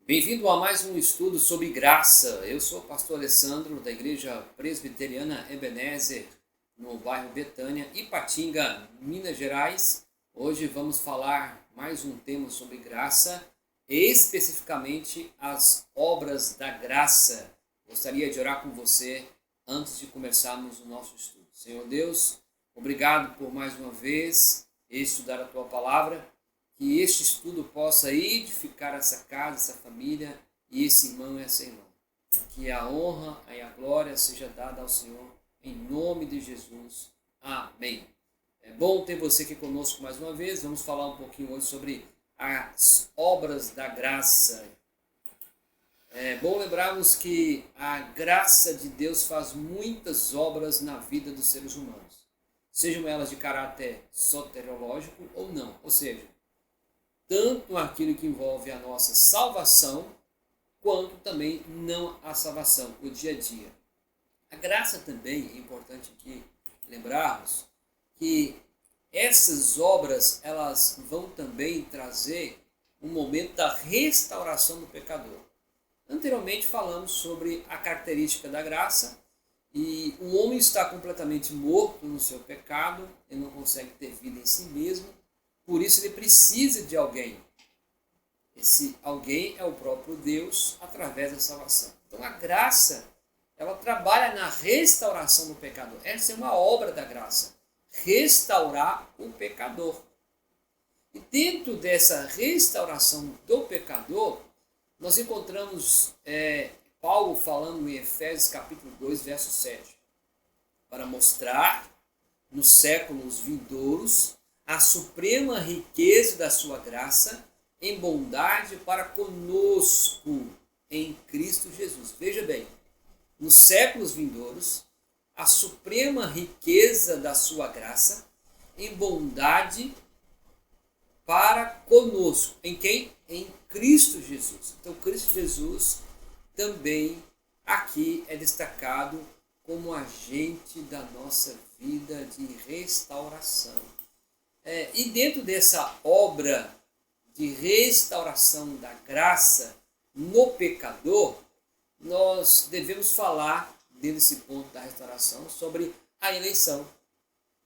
Bem-vindo a mais um estudo sobre graça. Eu sou o pastor Alessandro, da Igreja Presbiteriana Ebenezer, no bairro Betânia, Ipatinga, Minas Gerais. Hoje vamos falar mais um tema sobre graça, especificamente as obras da graça. Gostaria de orar com você antes de começarmos o nosso estudo. Senhor Deus, obrigado por mais uma vez estudar a Tua Palavra. Que este estudo possa edificar essa casa, essa família e esse irmão e essa irmã. Que a honra e a glória seja dada ao Senhor, em nome de Jesus. Amém. É bom ter você aqui conosco mais uma vez. Vamos falar um pouquinho hoje sobre as obras da graça. É bom lembrarmos que a graça de Deus faz muitas obras na vida dos seres humanos, sejam elas de caráter soteriológico ou não, ou seja, tanto aquilo que envolve a nossa salvação, quanto também não a salvação, o dia a dia. A graça também, é importante aqui lembrarmos, que essas obras elas vão também trazer um momento da restauração do pecador. Anteriormente falamos sobre a característica da graça, e o homem está completamente morto no seu pecado, ele não consegue ter vida em si mesmo, por isso ele precisa de alguém. Esse alguém é o próprio Deus através da salvação. Então a graça, ela trabalha na restauração do pecador. Essa é uma obra da graça. Restaurar o pecador. E dentro dessa restauração do pecador, nós encontramos Paulo falando em Efésios capítulo 2, verso 7. Para mostrar nos séculos vindouros a suprema riqueza da sua graça em bondade para conosco em Cristo Jesus. Veja bem, nos séculos vindouros, a suprema riqueza da sua graça em bondade para conosco. Em quem? Em Cristo Jesus. Então, Cristo Jesus também aqui é destacado como agente da nossa vida de restauração. E dentro dessa obra de restauração da graça no pecador, nós devemos falar, desse ponto da restauração, sobre a eleição.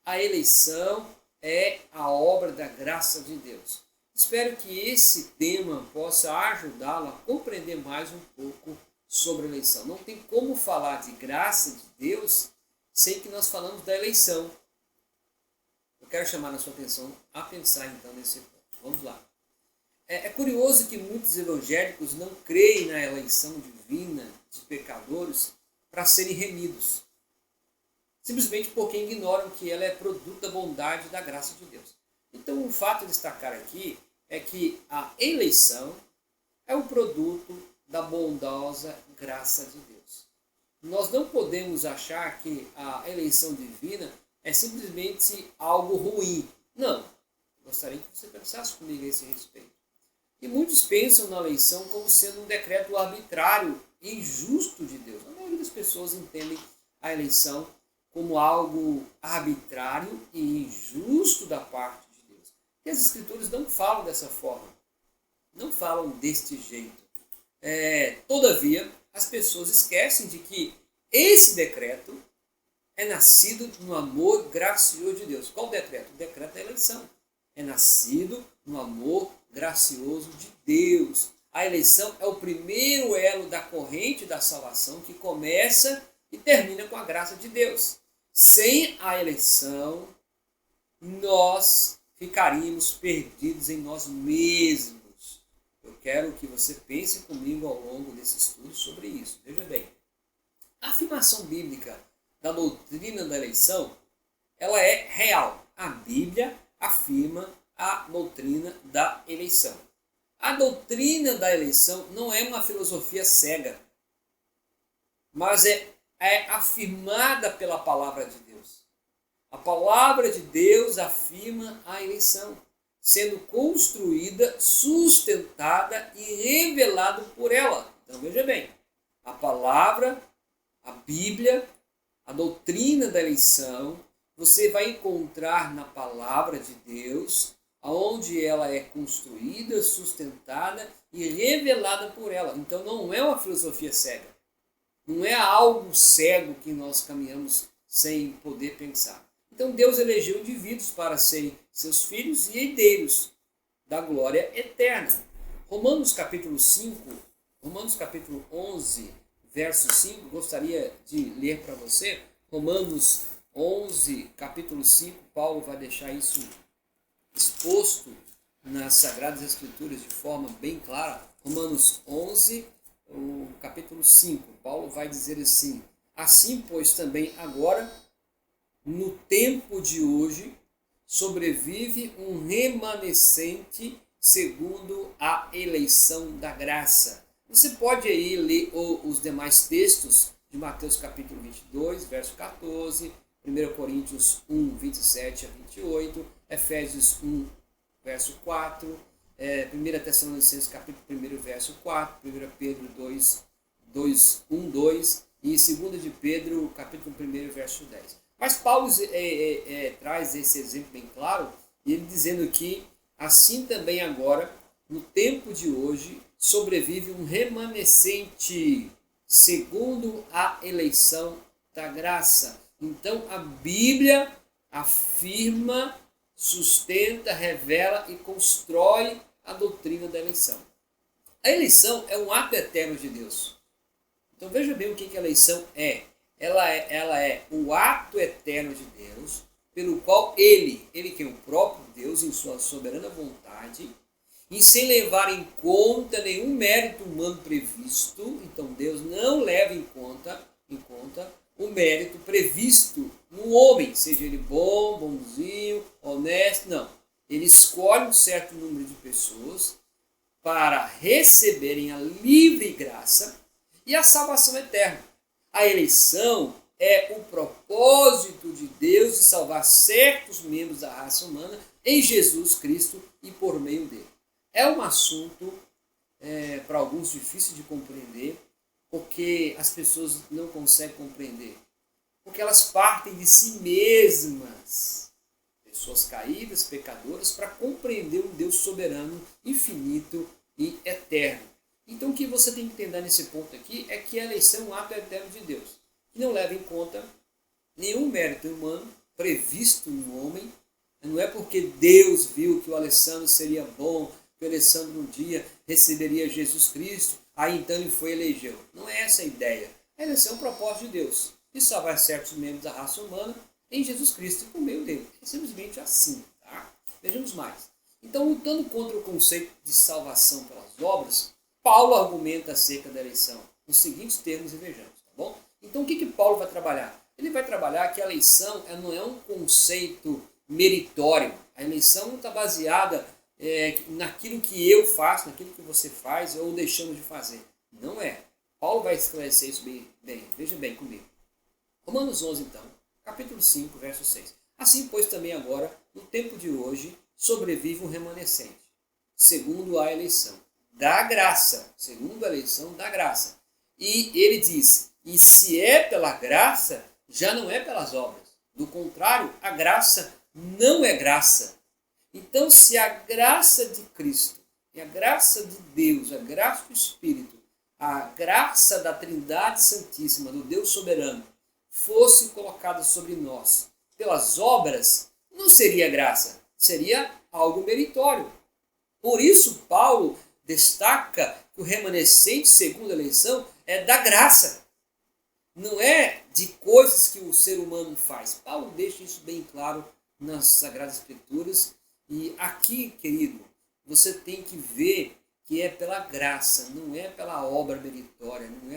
A eleição é a obra da graça de Deus. Espero que esse tema possa ajudá-lo a compreender mais um pouco sobre a eleição. Não tem como falar de graça de Deus sem que nós falamos da eleição. Eu quero chamar a sua atenção a pensar então nesse ponto. Vamos lá. É curioso que muitos evangélicos não creem na eleição divina de pecadores para serem remidos, simplesmente porque ignoram que ela é produto da bondade e da graça de Deus. Então, o fato de destacar aqui é que a eleição é o produto da bondosa graça de Deus. Nós não podemos achar que a eleição divina é simplesmente algo ruim. Não. Gostaria que você pensasse comigo a esse respeito. E muitos pensam na eleição como sendo um decreto arbitrário e injusto de Deus. A maioria das pessoas entendem a eleição como algo arbitrário e injusto da parte de Deus. E as Escrituras não falam dessa forma. Não falam deste jeito. Todavia, as pessoas esquecem de que esse decreto é nascido no amor gracioso de Deus. Qual o decreto? O decreto da eleição. É nascido no amor gracioso de Deus. A eleição é o primeiro elo da corrente da salvação que começa e termina com a graça de Deus. Sem a eleição, nós ficaríamos perdidos em nós mesmos. Eu quero que você pense comigo ao longo desse estudo sobre isso. Veja bem, a afirmação bíblica da doutrina da eleição, ela é real. A Bíblia afirma a doutrina da eleição. A doutrina da eleição não é uma filosofia cega, mas é afirmada pela palavra de Deus. A palavra de Deus afirma a eleição, sendo construída, sustentada e revelada por ela. Então veja bem, a palavra, a Bíblia, a doutrina da eleição, você vai encontrar na palavra de Deus onde ela é construída, sustentada e revelada por ela. Então não é uma filosofia cega. Não é algo cego que nós caminhamos sem poder pensar. Então Deus elegeu indivíduos para serem seus filhos e herdeiros da glória eterna. Romanos capítulo 11, verso 5, gostaria de ler para você. Romanos 11, capítulo 5, Paulo vai deixar isso exposto nas Sagradas Escrituras de forma bem clara. Romanos 11, o capítulo 5, Paulo vai dizer assim: assim, pois, também agora, no tempo de hoje, sobrevive um remanescente segundo a eleição da graça. Você pode aí ler os demais textos de Mateus capítulo 22, verso 14, 1 Coríntios 1, 27 a 28, Efésios 1, verso 4, 1 Tessalonicenses capítulo 1, verso 4, 1 Pedro 1, 2 e 2 de Pedro capítulo 1, verso 10. Mas Paulo traz esse exemplo bem claro, ele dizendo que assim também agora, no tempo de hoje, sobrevive um remanescente segundo a eleição da graça. Então a Bíblia afirma, sustenta, revela e constrói a doutrina da eleição. A eleição é um ato eterno de Deus. Então veja bem o que a eleição é. Ela é o ato eterno de Deus, pelo qual ele que é o próprio Deus, em sua soberana vontade, e sem levar em conta nenhum mérito humano previsto. Então Deus não leva em conta o mérito previsto no homem, seja ele bom, bonzinho, honesto, não. Ele escolhe um certo número de pessoas para receberem a livre graça e a salvação eterna. A eleição é o propósito de Deus de salvar certos membros da raça humana em Jesus Cristo e por meio dele. É um assunto, para alguns, difícil de compreender, porque as pessoas não conseguem compreender. Porque elas partem de si mesmas, pessoas caídas, pecadoras, para compreender um Deus soberano, infinito e eterno. Então o que você tem que entender nesse ponto aqui é que a eleição é um ato eterno de Deus, que não leva em conta nenhum mérito humano previsto no homem. Não é porque Deus viu que o Alessandro seria bom, que o Alessandro um dia receberia Jesus Cristo, aí então ele foi e elegeu. Não é essa a ideia. A eleição é um propósito de Deus, de salvar certos membros da raça humana em Jesus Cristo e por meio dele. É simplesmente assim. Tá? Vejamos mais. Então, lutando contra o conceito de salvação pelas obras, Paulo argumenta acerca da eleição nos seguintes termos e vejamos. Tá bom? Então, o que Paulo vai trabalhar? Ele vai trabalhar que a eleição não é um conceito meritório. A eleição não está baseada naquilo que eu faço, naquilo que você faz ou deixamos de fazer. Não é. Paulo vai esclarecer isso bem. Veja bem comigo. Romanos 11, então, capítulo 5, verso 6. Assim, pois, também agora, no tempo de hoje, sobrevive um remanescente, segundo a eleição da graça, segundo a eleição da graça. E ele diz, e se é pela graça, já não é pelas obras. Do contrário, a graça não é graça. Então, se a graça de Cristo, e a graça de Deus, a graça do Espírito, a graça da Trindade Santíssima, do Deus soberano, fosse colocada sobre nós pelas obras, não seria graça, seria algo meritório. Por isso, Paulo destaca que o remanescente, segundo a eleição, é da graça. Não é de coisas que o ser humano faz. Paulo deixa isso bem claro nas Sagradas Escrituras. E aqui, querido, você tem que ver que é pela graça, não é pela obra meritória, não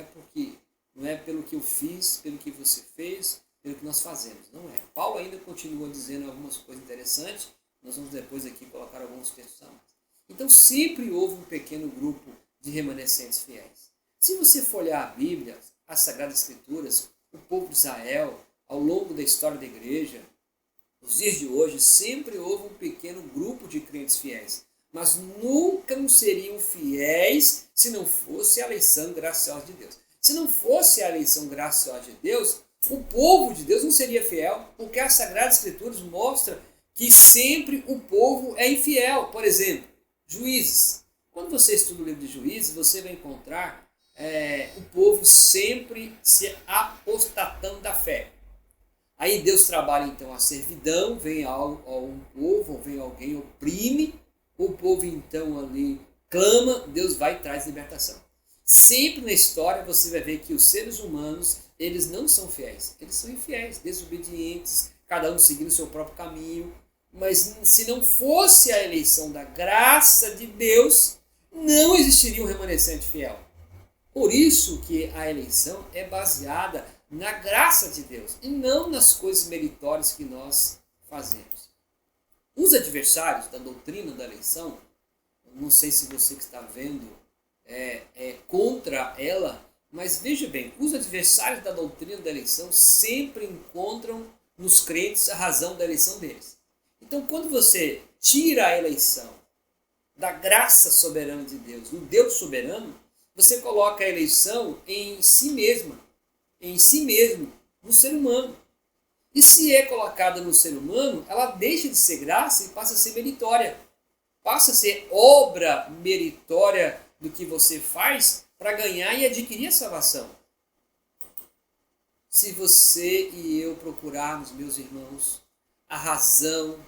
é pelo que eu fiz, pelo que você fez, pelo que nós fazemos. Não é. Paulo ainda continua dizendo algumas coisas interessantes. Nós vamos depois aqui colocar alguns textos a mais. Então sempre houve um pequeno grupo de remanescentes fiéis. Se você for olhar a Bíblia, as Sagradas Escrituras, o povo de Israel, ao longo da história da igreja, nos dias de hoje, sempre houve um pequeno grupo de crentes fiéis. Mas nunca não seriam fiéis se não fosse a eleição graciosa de Deus. Se não fosse a eleição graciosa de Deus, o povo de Deus não seria fiel, porque as Sagradas Escrituras mostram que sempre o povo é infiel. Por exemplo, Juízes. Quando você estuda o livro de Juízes, você vai encontrar o povo sempre se apostatando da fé. Aí Deus trabalha então a servidão, vem um povo, vem alguém, oprime, o povo então ali clama, Deus vai e traz libertação. Sempre na história você vai ver que os seres humanos, eles não são fiéis, eles são infiéis, desobedientes, cada um seguindo o seu próprio caminho. Mas se não fosse a eleição da graça de Deus, não existiria um remanescente fiel. Por isso que a eleição é baseada na graça de Deus e não nas coisas meritórias que nós fazemos. Os adversários da doutrina da eleição, não sei se você que está vendo é contra ela, mas veja bem, os adversários da doutrina da eleição sempre encontram nos crentes a razão da eleição deles. Então, quando você tira a eleição da graça soberana de Deus, do Deus soberano, você coloca a eleição em si mesmo, no ser humano. E se é colocada no ser humano, ela deixa de ser graça e passa a ser meritória. Passa a ser obra meritória do que você faz para ganhar e adquirir a salvação. Se você e eu procurarmos, meus irmãos, a razão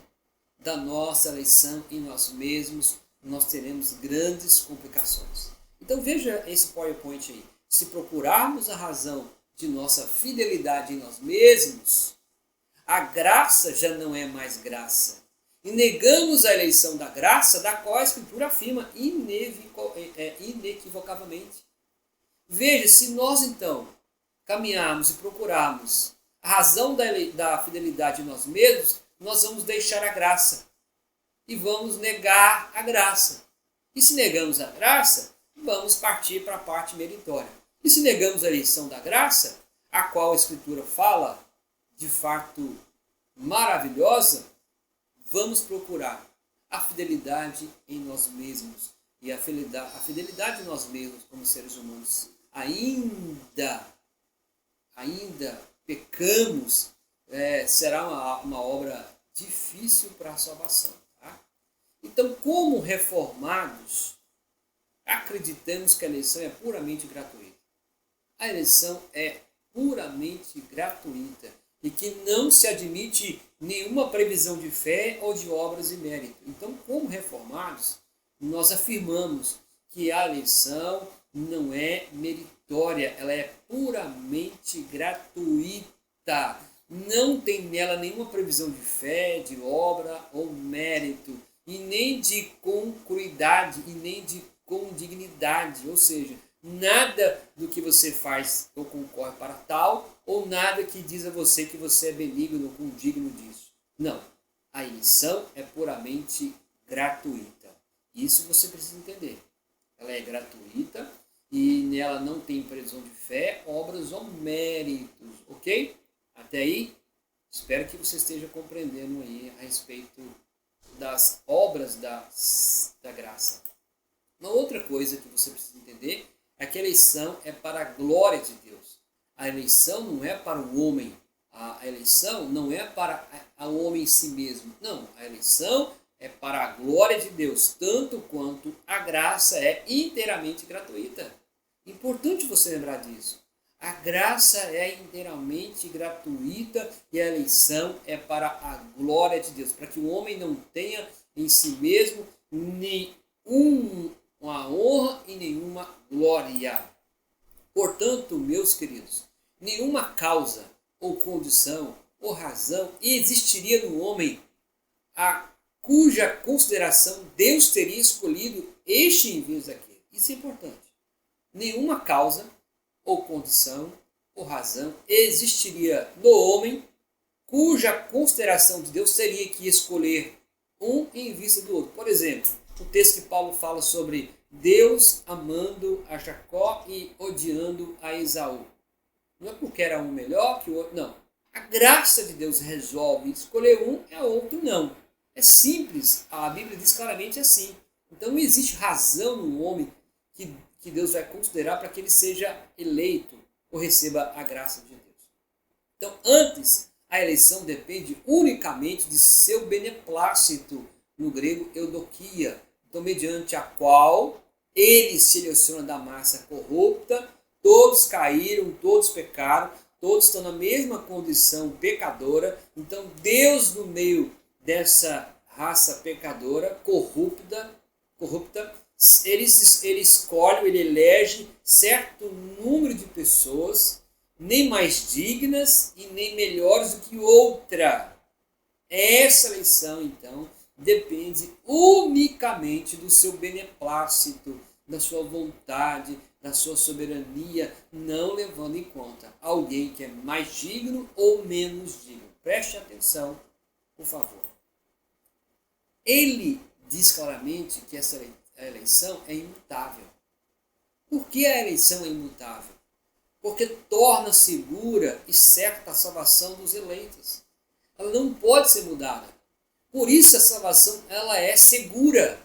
da nossa eleição em nós mesmos, nós teremos grandes complicações. Então veja esse PowerPoint aí. Se procurarmos a razão de nossa fidelidade em nós mesmos, a graça já não é mais graça. E negamos a eleição da graça, da qual a Escritura afirma inequivocavelmente. Veja, se nós então caminharmos e procurarmos a razão da fidelidade em nós mesmos, nós vamos deixar a graça e vamos negar a graça. E se negamos a graça, vamos partir para a parte meritória. E se negamos a eleição da graça, a qual a Escritura fala de fato maravilhosa, vamos procurar a fidelidade em nós mesmos. E a fidelidade em nós mesmos como seres humanos ainda pecamos, será uma obra difícil para a salvação. Tá? Então, como reformados, acreditamos que a eleição é puramente gratuita. A eleição é puramente gratuita e que não se admite nenhuma previsão de fé ou de obras e mérito. Então, como reformados, nós afirmamos que a eleição não é meritória, ela é puramente gratuita. Não tem nela nenhuma previsão de fé, de obra ou mérito, e nem de concruidade, e nem de condignidade, ou seja, nada do que você faz ou concorre para tal, ou nada que diz a você que você é benigno ou condigno disso. Não, a eleição é puramente gratuita. Isso você precisa entender. Ela é gratuita e nela não tem previsão de fé, obras ou méritos, ok? Até aí, espero que você esteja compreendendo aí a respeito das obras da graça. Uma outra coisa que você precisa entender é que a eleição é para a glória de Deus. A eleição não é para o homem. A eleição não é para o homem em si mesmo. Não, a eleição é para a glória de Deus, tanto quanto a graça é inteiramente gratuita. Importante você lembrar disso. A graça é inteiramente gratuita e a eleição é para a glória de Deus, para que o homem não tenha em si mesmo nenhuma honra e nenhuma glória. Portanto, meus queridos, nenhuma causa ou condição ou razão existiria no homem a cuja consideração Deus teria escolhido este em vez daquele. Isso é importante. Nenhuma causa ou condição ou razão existiria no homem cuja consideração de Deus teria que escolher um em vista do outro. Por exemplo, o texto que Paulo fala sobre Deus amando a Jacó e odiando a Esaú. Não é porque era um melhor que o outro, não. A graça de Deus resolve escolher um e o outro não. É simples, a Bíblia diz claramente assim. Então não existe razão no homem que Deus vai considerar para que ele seja eleito ou receba a graça de Deus. Então, antes, a eleição depende unicamente de seu beneplácito, no grego eudokia, então mediante a qual ele seleciona da massa corrupta, todos caíram, todos pecaram, todos estão na mesma condição pecadora, então Deus no meio dessa raça pecadora, corrupta, ele escolhe, ele elege certo número de pessoas, nem mais dignas e nem melhores do que outra. Essa eleição, então, depende unicamente do seu beneplácito, da sua vontade, da sua soberania, não levando em conta alguém que é mais digno ou menos digno. Preste atenção, por favor. Ele diz claramente que essa eleição é imutável. Por que a eleição é imutável? Porque torna segura e certa a salvação dos eleitos. Ela não pode ser mudada. Por isso a salvação ela é segura.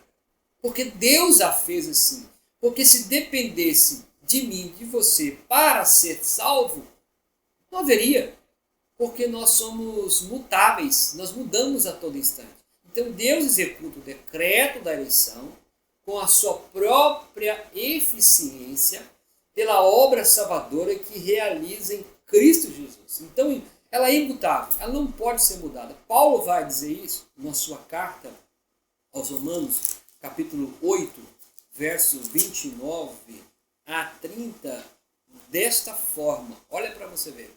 Porque Deus a fez assim. Porque se dependesse de mim, de você, para ser salvo, não haveria. Porque nós somos mutáveis, nós mudamos a todo instante. Então Deus executa o decreto da eleição com a sua própria eficiência pela obra salvadora que realiza em Cristo Jesus. Então ela é imutável, ela não pode ser mudada. Paulo vai dizer isso na sua carta aos Romanos, capítulo 8, verso 29 a 30, desta forma. Olha para você ver.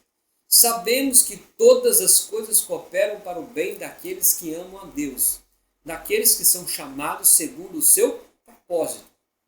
Sabemos que todas as coisas cooperam para o bem daqueles que amam a Deus, daqueles que são chamados segundo o seu propósito.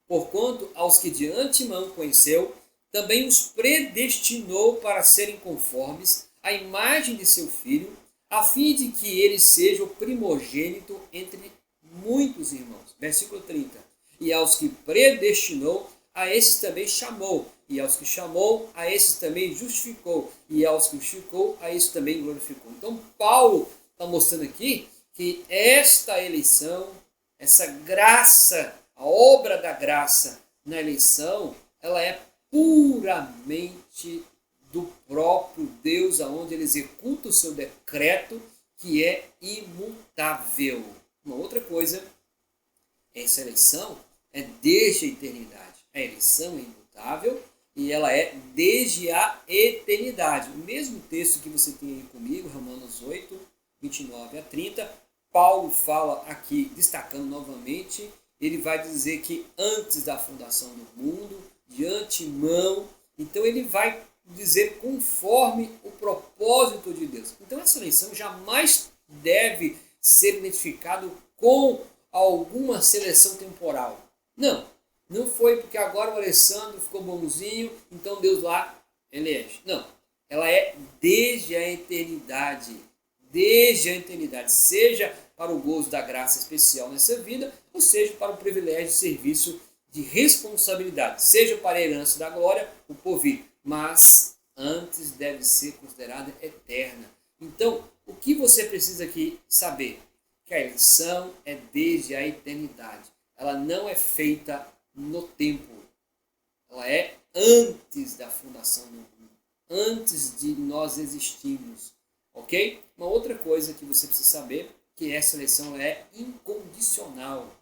Porquanto aos que de antemão conheceu, também os predestinou para serem conformes à imagem de seu Filho, a fim de que ele seja o primogênito entre muitos irmãos. Versículo 30. E aos que predestinou, a esses também chamou. E aos que chamou, a esses também justificou. E aos que justificou, a esses também glorificou. Então Paulo está mostrando aqui que esta eleição, essa graça, a obra da graça na eleição, ela é puramente do próprio Deus, aonde ele executa o seu decreto, que é imutável. Uma outra coisa, essa eleição é desde a eternidade. A eleição é imutável e ela é desde a eternidade. O mesmo texto que você tem aí comigo, Romanos 8, 29 a 30, Paulo fala aqui, destacando novamente, ele vai dizer que antes da fundação do mundo, de antemão, então ele vai dizer conforme o propósito de Deus. Então essa eleição jamais deve ser identificada com alguma seleção temporal. Não foi porque agora o Alessandro ficou bonzinho, então Deus lá elege. Não, ela é desde a eternidade. Desde a eternidade, seja para o gozo da graça especial nessa vida, ou seja para o privilégio de serviço de responsabilidade, seja para a herança da glória, o porvir, mas antes deve ser considerada eterna. Então, o que você precisa aqui saber? Que a eleição é desde a eternidade. Ela não é feita no tempo. Ela é antes da fundação do mundo, antes de nós existirmos. Ok? Uma outra coisa que você precisa saber, que essa eleição é incondicional.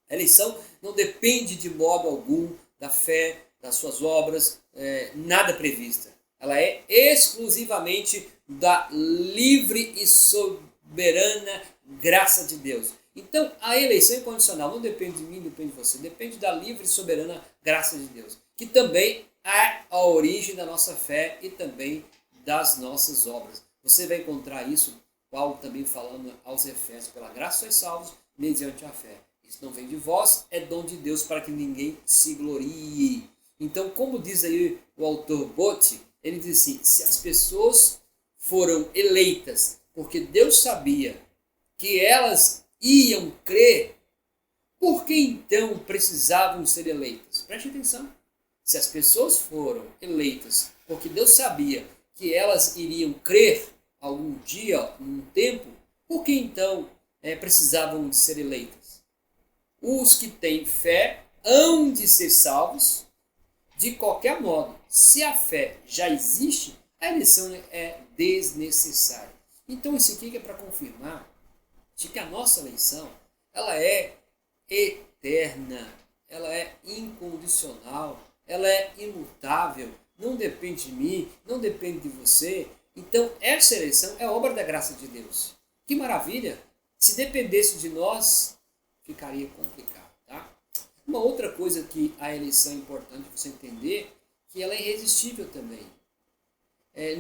A eleição não depende de modo algum da fé, das suas obras, nada prevista. Ela é exclusivamente da livre e soberana graça de Deus. Então, a eleição incondicional não depende de mim, não depende de você, depende da livre e soberana graça de Deus, que também é a origem da nossa fé e também das nossas obras. Você vai encontrar isso, Paulo também falando aos Efésios, pela graça sois salvos, mediante a fé. Isso não vem de vós, é dom de Deus para que ninguém se glorie. Então, como diz aí o autor Botti, ele diz assim, se as pessoas foram eleitas porque Deus sabia que elas iam crer, por que então precisavam ser eleitas? Preste atenção. Se as pessoas foram eleitas porque Deus sabia que elas iriam crer algum dia, um tempo, por que então precisavam de ser eleitas? Os que têm fé hão de ser salvos de qualquer modo. Se a fé já existe, a eleição é desnecessária. Então isso aqui é para confirmar de que a nossa eleição, ela é eterna, ela é incondicional, ela é imutável, não depende de mim, não depende de você. Então essa eleição é obra da graça de Deus. Que maravilha! Se dependesse de nós, ficaria complicado, tá? Uma outra coisa que a eleição é importante você entender, que ela é irresistível também.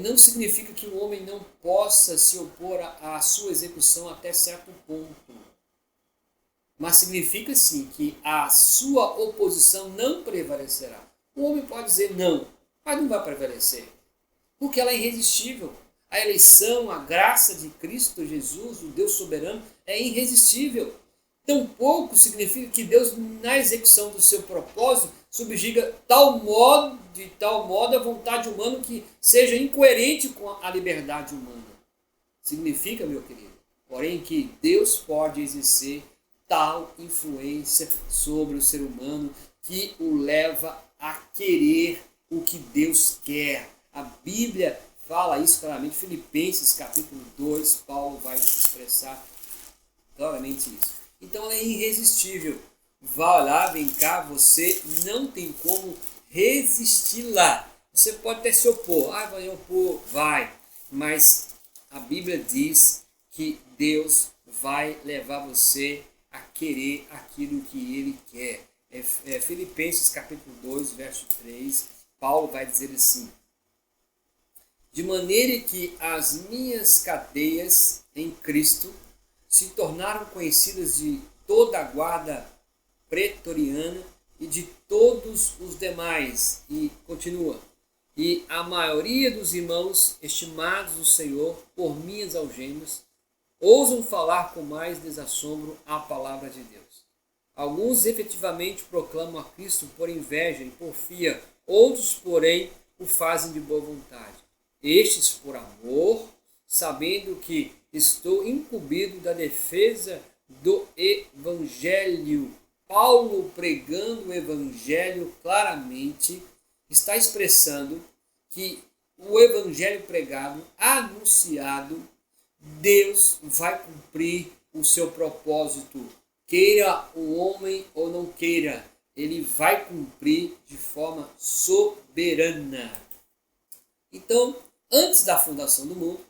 Não significa que o homem não possa se opor à sua execução até certo ponto. Mas significa sim que a sua oposição não prevalecerá. O homem pode dizer não, mas não vai prevalecer. Porque ela é irresistível. A eleição, a graça de Cristo Jesus, o Deus soberano, é irresistível. Tampouco significa que Deus, na execução do seu propósito, subjuga de tal modo a vontade humana que seja incoerente com a liberdade humana. Significa, meu querido, porém, que Deus pode exercer tal influência sobre o ser humano que o leva a querer o que Deus quer. A Bíblia fala isso claramente, Filipenses capítulo 2, Paulo vai expressar claramente isso. Então ela é irresistível. Vá lá, vem cá, você não tem como resistir lá. Você pode até se opor. Vai opor, vai. Mas a Bíblia diz que Deus vai levar você a querer aquilo que Ele quer. Filipenses capítulo 2, verso 3, Paulo vai dizer assim: de maneira que as minhas cadeias em Cristo se tornaram conhecidas de toda a guarda pretoriana e de todos os demais. E continua. E a maioria dos irmãos, estimados do Senhor, por minhas algemas, ousam falar com mais desassombro a palavra de Deus. Alguns efetivamente proclamam a Cristo por inveja e porfia, outros, porém, o fazem de boa vontade. Estes por amor, sabendo que estou incumbido da defesa do Evangelho. Paulo, pregando o Evangelho claramente, está expressando que o Evangelho pregado, anunciado, Deus vai cumprir o seu propósito. Queira o homem ou não queira, ele vai cumprir de forma soberana. Então, antes da fundação do mundo,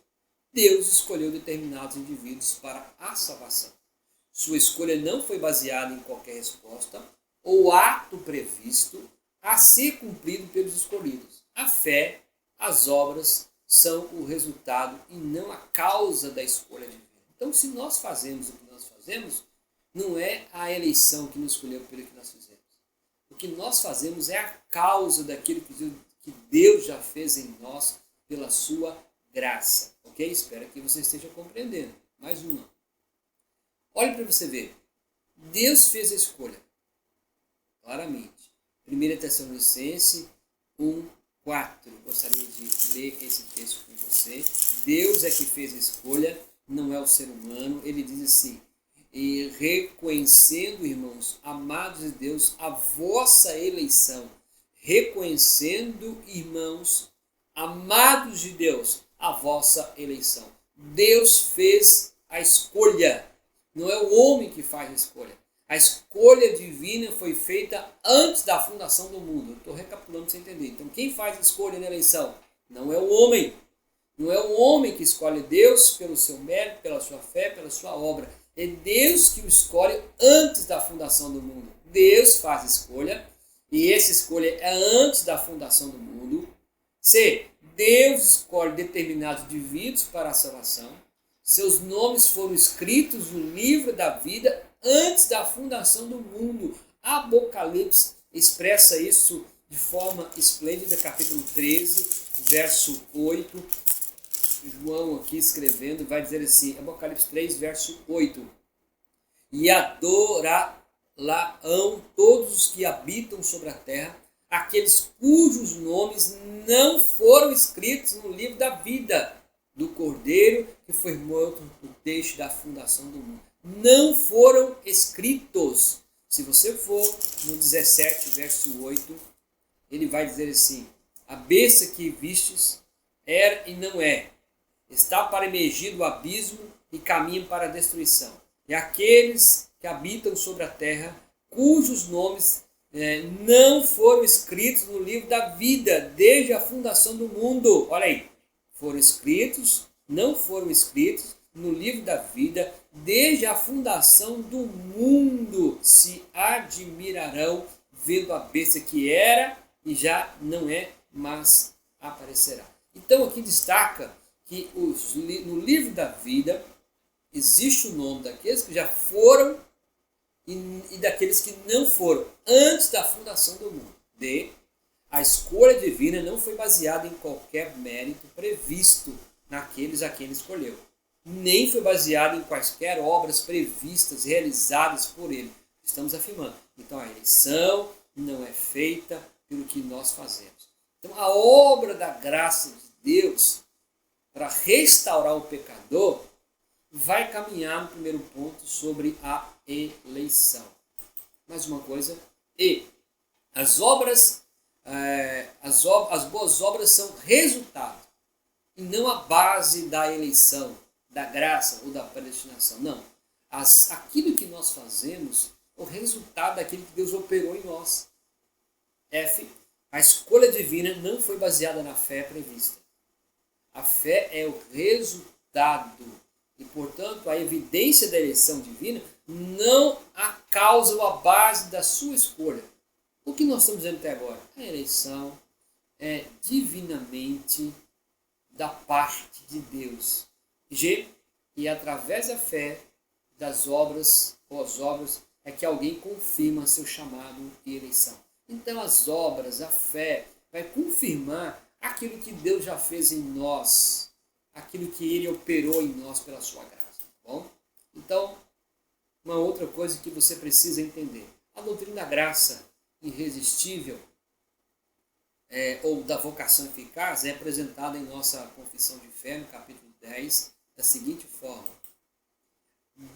Deus escolheu determinados indivíduos para a salvação. Sua escolha não foi baseada em qualquer resposta ou ato previsto a ser cumprido pelos escolhidos. A fé, as obras são o resultado e não a causa da escolha divina. Então, se nós fazemos o que nós fazemos, não é a eleição que nos escolheu pelo que nós fizemos. O que nós fazemos é a causa daquilo que Deus já fez em nós pela sua graça. Ok? Espero que você esteja compreendendo. Mais uma. Olhe para você ver. Deus fez a escolha. Claramente. 1 Tessalonicenses 1:4. Gostaria de ler esse texto com você. Deus é que fez a escolha, não é o ser humano. Ele diz assim: e reconhecendo, irmãos, amados de Deus, a vossa eleição. Reconhecendo, irmãos, amados de Deus, a vossa eleição. Deus fez a escolha. Não é o homem que faz a escolha. A escolha divina foi feita antes da fundação do mundo. Eu estou recapitulando para você entender. Então, quem faz a escolha na eleição? Não é o homem. Não é o homem que escolhe Deus pelo seu mérito, pela sua fé, pela sua obra. É Deus que o escolhe antes da fundação do mundo. Deus faz a escolha, e essa escolha é antes da fundação do mundo. C. Deus escolhe determinados indivíduos para a salvação. Seus nomes foram escritos no livro da vida antes da fundação do mundo. Apocalipse expressa isso de forma esplêndida, capítulo 13, verso 8. João aqui escrevendo vai dizer assim, Apocalipse 3, verso 8. E adorarão todos os que habitam sobre a terra, aqueles cujos nomes não foram escritos no livro da vida do Cordeiro que foi morto no texto da fundação do mundo. Não foram escritos. Se você for no 17, verso 8, ele vai dizer assim, a besta que vistes era e não é, está para emergir do abismo e caminha para a destruição. E aqueles que habitam sobre a terra, cujos nomes não foram escritos no livro da vida desde a fundação do mundo. Olha aí, não foram escritos no livro da vida desde a fundação do mundo, se admirarão vendo a besta que era e já não é, mas aparecerá. Então aqui destaca que no livro da vida existe o nome daqueles que já foram e daqueles que não foram antes da fundação do mundo. A escolha divina não foi baseada em qualquer mérito previsto naqueles a quem ele escolheu, nem foi baseada em quaisquer obras previstas, realizadas por ele. Estamos afirmando. Então a eleição não é feita pelo que nós fazemos. Então a obra da graça de Deus para restaurar o pecador vai caminhar no primeiro ponto sobre a eleição. Mais uma coisa, as boas obras são resultado e não a base da eleição, da graça ou da predestinação. Não. Aquilo que nós fazemos é o resultado daquilo que Deus operou em nós. A escolha divina não foi baseada na fé prevista. A fé é o resultado e, portanto, a evidência da eleição divina não a causa ou a base da sua escolha. O que nós estamos dizendo até agora? A eleição é divinamente da parte de Deus. E através da fé, das obras, ou as obras, é que alguém confirma seu chamado e eleição. Então as obras, a fé, vai confirmar aquilo que Deus já fez em nós, aquilo que Ele operou em nós pela sua graça. Tá bom? Então, uma outra coisa que você precisa entender. A doutrina da graça irresistível ou da vocação eficaz é apresentada em nossa confissão de fé, no capítulo 10, da seguinte forma.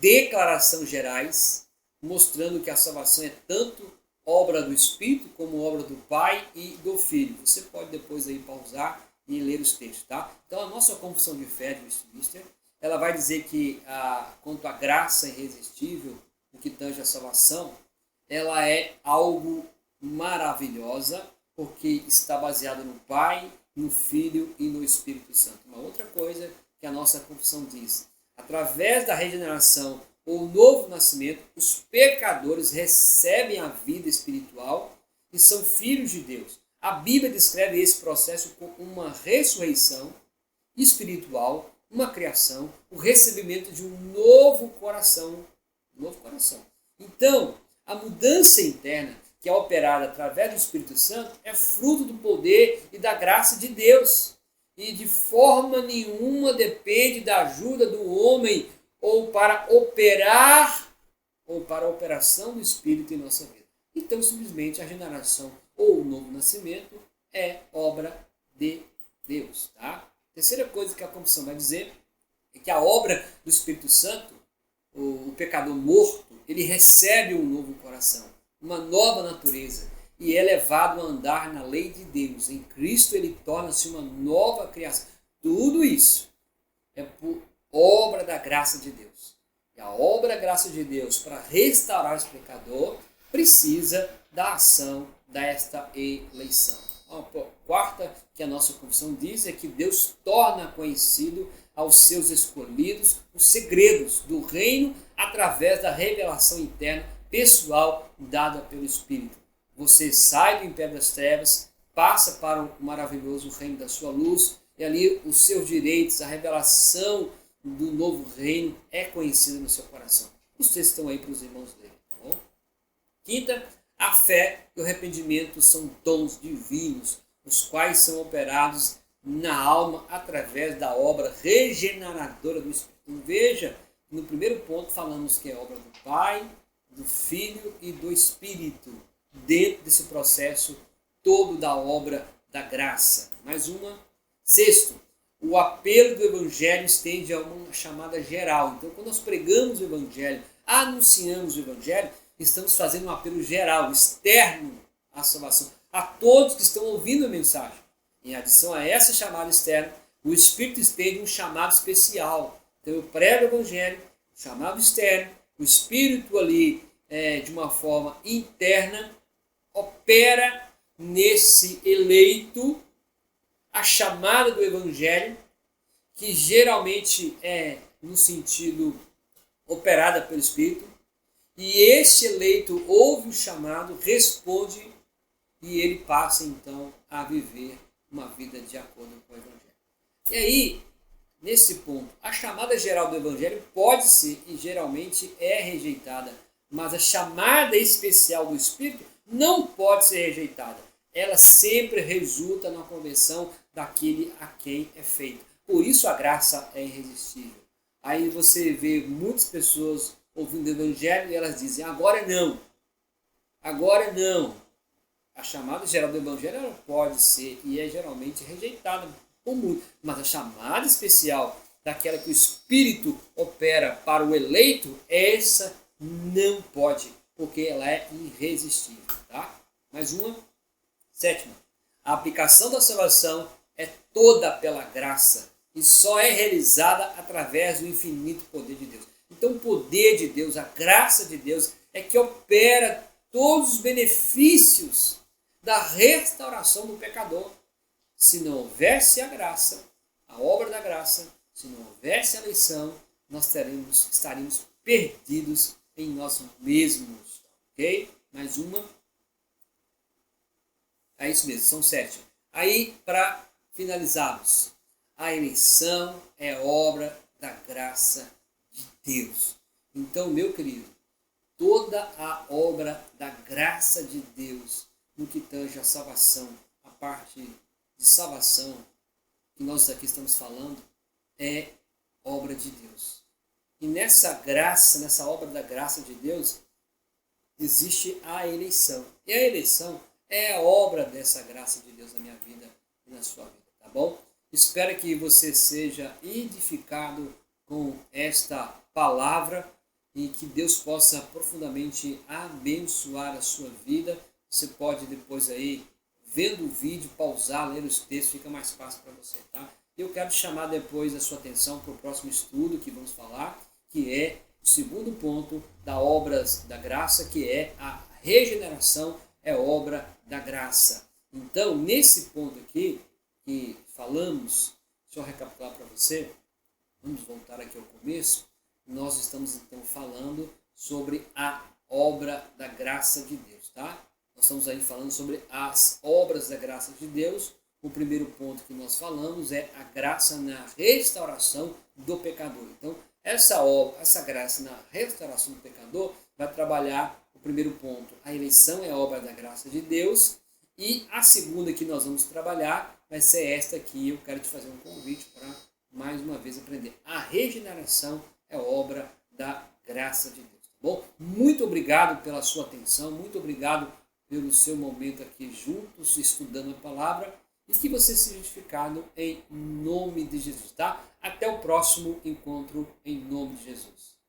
Declarações gerais, mostrando que a salvação é tanto obra do Espírito como obra do Pai e do Filho. Você pode depois aí pausar e ler os textos, tá? Então a nossa confissão de fé de Westminster, ela vai dizer que quanto à graça irresistível, no que tange a salvação, ela é algo maravilhosa, porque está baseada no Pai, no Filho e no Espírito Santo. Uma outra coisa que a nossa confissão diz, através da regeneração ou novo nascimento, os pecadores recebem a vida espiritual e são filhos de Deus. A Bíblia descreve esse processo como uma ressurreição espiritual, uma criação, o recebimento de um novo coração. Então, a mudança interna que é operada através do Espírito Santo é fruto do poder e da graça de Deus. E de forma nenhuma depende da ajuda do homem ou para operar ou para a operação do Espírito em nossa vida. Então, simplesmente, a regeneração ou o novo nascimento é obra de Deus. Tá? Terceira coisa que a confissão vai dizer é que a obra do Espírito Santo, o pecador morto, ele recebe um novo coração, uma nova natureza, e é levado a andar na lei de Deus. Em Cristo ele torna-se uma nova criação. Tudo isso é por obra da graça de Deus. E a obra da graça de Deus para restaurar esse pecador precisa da ação desta eleição. A quarta que a nossa confissão diz é que Deus torna conhecido aos seus escolhidos os segredos do reino através da revelação interna pessoal dada pelo Espírito. Você sai do império das trevas, passa para o maravilhoso reino da sua luz, e ali os seus direitos, a revelação do novo reino é conhecida no seu coração. Os textos estão aí para os irmãos lerem. Tá bom? Quinta, a fé e o arrependimento são dons divinos, os quais são operados na alma através da obra regeneradora do Espírito. Então, veja, no primeiro ponto falamos que é obra do Pai, do Filho e do Espírito, dentro desse processo todo da obra da graça. Mais uma. Sexto, o apelo do Evangelho estende a uma chamada geral. Então, quando nós pregamos o Evangelho, anunciamos o Evangelho, estamos fazendo um apelo geral, externo à salvação, a todos que estão ouvindo a mensagem. Em adição a essa chamada externa, o Espírito estende um chamado especial. Então eu prego o Evangelho, chamado externo, o Espírito ali, de uma forma interna, opera nesse eleito a chamada do Evangelho, que geralmente é no sentido operada pelo Espírito, e este eleito ouve o chamado, responde, e ele passa então a viver uma vida de acordo com o Evangelho. E aí, nesse ponto, a chamada geral do Evangelho pode ser e geralmente é rejeitada, mas a chamada especial do Espírito não pode ser rejeitada. Ela sempre resulta na conversão daquele a quem é feito. Por isso a graça é irresistível. Aí você vê muitas pessoas ouvindo o Evangelho e elas dizem, agora não, agora não. A chamada geral do Evangelho ela pode ser e é geralmente rejeitada por muitos, mas a chamada especial daquela que o Espírito opera para o eleito, essa não pode, porque ela é irresistível. Tá? Mais uma, sétima. A aplicação da salvação é toda pela graça e só é realizada através do infinito poder de Deus. Então o poder de Deus, a graça de Deus é que opera todos os benefícios da restauração do pecador. Se não houvesse a graça, a obra da graça, se não houvesse a eleição, nós estaríamos perdidos em nós mesmos. Ok? Mais uma. É isso mesmo, são 7. Aí, para finalizarmos, a eleição é obra da graça de Deus. Então, meu querido, toda a obra da graça de Deus no que tange a salvação, a parte de salvação que nós aqui estamos falando, é obra de Deus. E nessa graça, nessa obra da graça de Deus, existe a eleição. E a eleição é a obra dessa graça de Deus na minha vida e na sua vida, tá bom? Espero que você seja edificado com esta palavra e que Deus possa profundamente abençoar a sua vida. Você pode depois aí, vendo o vídeo, pausar, ler os textos, fica mais fácil para você, tá? Eu quero chamar depois a sua atenção para o próximo estudo que vamos falar, que é o segundo ponto da obra da graça, que é a regeneração, é obra da graça. Então, nesse ponto aqui, que falamos, deixa eu recapitular para você, vamos voltar aqui ao começo, nós estamos então falando sobre a obra da graça de Deus, tá? Nós estamos aí falando sobre as obras da graça de Deus. O primeiro ponto que nós falamos é a graça na restauração do pecador. Então, essa graça na restauração do pecador vai trabalhar o primeiro ponto. A eleição é obra da graça de Deus. E a segunda que nós vamos trabalhar vai ser esta aqui. Eu quero te fazer um convite para mais uma vez aprender. A regeneração é obra da graça de Deus. Tá bom? Muito obrigado pela sua atenção. Muito obrigado pelo seu momento aqui juntos, estudando a palavra, e que você seja edificado em nome de Jesus, tá? Até o próximo encontro, em nome de Jesus.